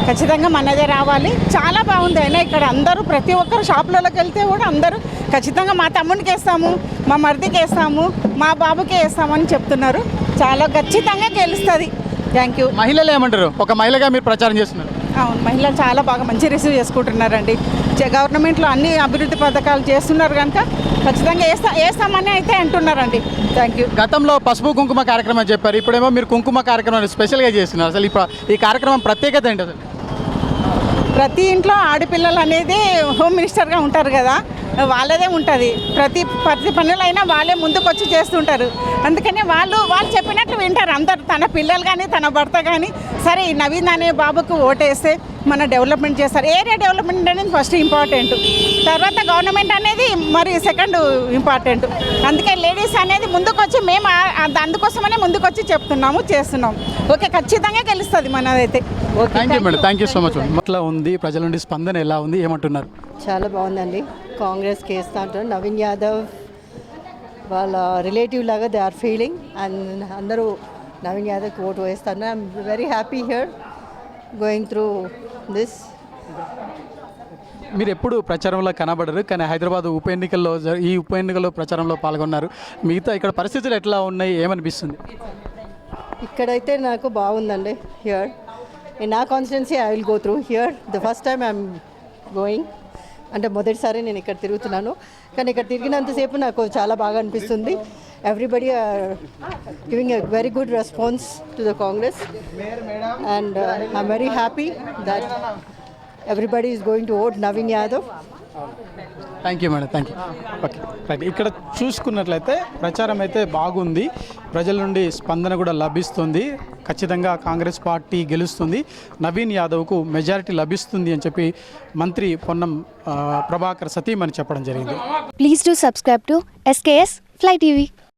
ఖచ్చితంగా మనదే రావాలి. చాలా బాగుంది. అయినా ఇక్కడ అందరూ ప్రతి ఒక్కరు షాపులలోకి వెళ్తే కూడా అందరూ ఖచ్చితంగా మా తమ్ముడికి వేస్తాము, మా మరిదికి వేస్తాము, మా బాబుకి వేస్తామని చెప్తున్నారు. చాలా ఖచ్చితంగా గెలుస్తుంది. Thank you. మహిళలు ఏమంటారు? ఒక మహిళగా మీరు ప్రచారం చేస్తున్నారు. అవును, మహిళలు చాలా బాగా మంచి రిసీవ్ చేసుకుంటున్నారండి. గవర్నమెంట్లో అన్ని అభివృద్ధి పథకాలు చేస్తున్నారు కనుక ఖచ్చితంగా వేస్తామని అయితే అంటున్నారండి. Thank you. గతంలో పసుపు కుంకుమ కార్యక్రమం చెప్పారు, ఇప్పుడేమో మీరు కుంకుమ కార్యక్రమాన్ని స్పెషల్గా చేస్తున్నారు. అసలు ఈ కార్యక్రమం ప్రత్యేకత ఏంటి అసలు? ప్రతి ఇంట్లో ఆడపిల్లలు అనేది హోమ్ మినిస్టర్గా ఉంటారు కదా, వాళ్ళదే ఉంటుంది. ప్రతి పనులైనా వాళ్ళే ముందుకు వచ్చి చేస్తుంటారు. అందుకని వాళ్ళు చెప్పినట్లు వింటారు అందరు. తన పిల్లలు కానీ తన భర్త కానీ సరే నవీన్ అనే బాబుకు ఓటేస్తే మన డెవలప్మెంట్ చేస్తారు. ఏరియా డెవలప్మెంట్ అనేది ఫస్ట్ ఇంపార్టెంట్, తర్వాత గవర్నమెంట్ అనేది మరి సెకండ్ ఇంపార్టెంట్. అందుకే లేడీస్ అనేది ముందుకు వచ్చి మేము అందుకోసమనే ముందుకు వచ్చి చెప్తున్నాము, చేస్తున్నాం. ఓకే, ఖచ్చితంగా గెలుస్తుంది మనదైతే. Okay, thank you madam. Thank you so much. ఎట్లా ఉంది ప్రజల నుండి స్పందన, ఎలా ఉంది, ఏమంటున్నారు? చాలా బాగుందండి. కాంగ్రెస్కి వేస్తా అంటారు. నవీన్ యాదవ్ వాళ్ళ రిలేటివ్ లాగా దే ఆర్ ఫీలింగ్ అండ్ అందరూ నవీన్ యాదవ్కి ఓటు వేస్తాను. I'm very happy here going through this. మీరు ఎప్పుడు ప్రచారంలో కనబడరు, కానీ హైదరాబాద్ ఈ ఉప ఎన్నికల్లో ప్రచారంలో పాల్గొన్నారు. మిగతా ఇక్కడ పరిస్థితులు ఎట్లా ఉన్నాయి, ఏమనిపిస్తుంది? ఇక్కడైతే నాకు బాగుందండి. హియర్ ఇన్ నా constituency I will go through here the first time I'm going. అంటే మొదటిసారి నేను ఇక్కడ తిరుగుతున్నాను, కానీ ఇక్కడ తిరిగినంతసేపు నాకు చాలా బాగా అనిపిస్తుంది. Everybody are giving a very good response to the Congress and I'm very happy that everybody is going to vote Naveen Yadav. Thank you madam. Thank you. Okay, right. ఇక్కడ చూసుకున్నట్లయితే ప్రచారం అయితే బాగుంది, ప్రజల నుండి స్పందన కూడా లభిస్తుంది. ఖచ్చితంగా కాంగ్రెస్ పార్టీ గెలుస్తుంది, నవీన్ యాదవ్కు మెజారిటీ లభిస్తుంది అని చెప్పి మంత్రి పొన్నం ప్రభాకర్ సతీమణి చెప్పడం జరిగింది. Please do subscribe to SKS Fly TV.